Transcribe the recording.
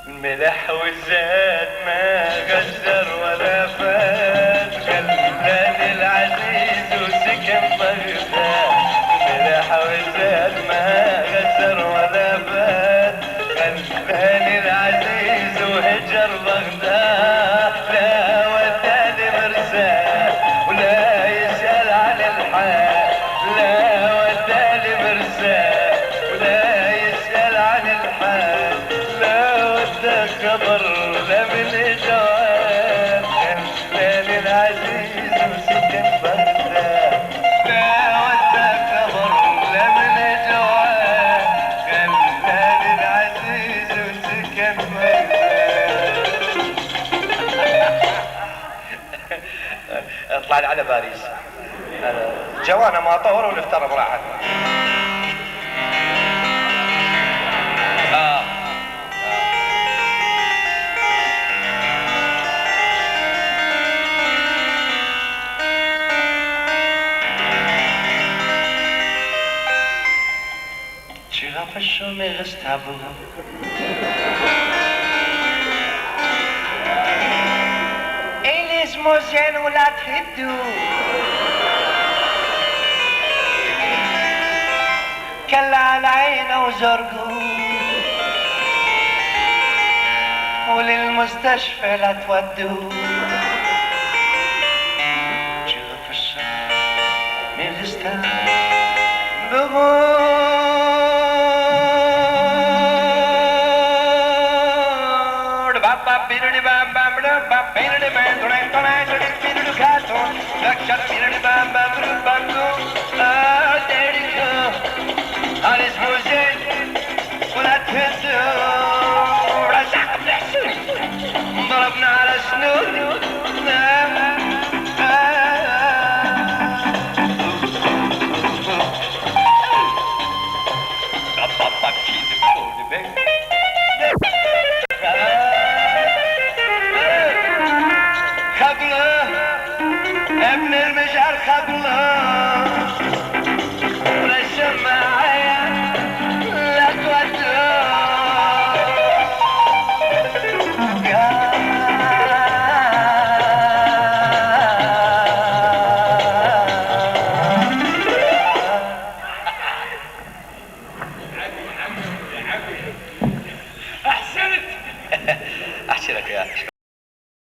الملح والزيت ما غزر ولا فات، خلاني العزيز وسكن بغداد. الملح والزيت ما غزر ولا فات، خلاني العزيز وهجر بغداد. لا وداني مرسال ولا يسأل عن الحال، لا وداني مرسال ولا يسأل عن الحال. لا ودك خبر لا من جواب، خلاني العزيز وسكن بغداد. لا ودك خبر لا من جواب، خلاني العزيز وسكن بغداد. اطلع لي على باريس، جوانا ما طور ونفترض راحت. Mes restables et les moziennes ou la tridou كلا العين وزرقو وللمستشفى لا تودو. جرف الشام mes restables Bam bam bam bam bam bam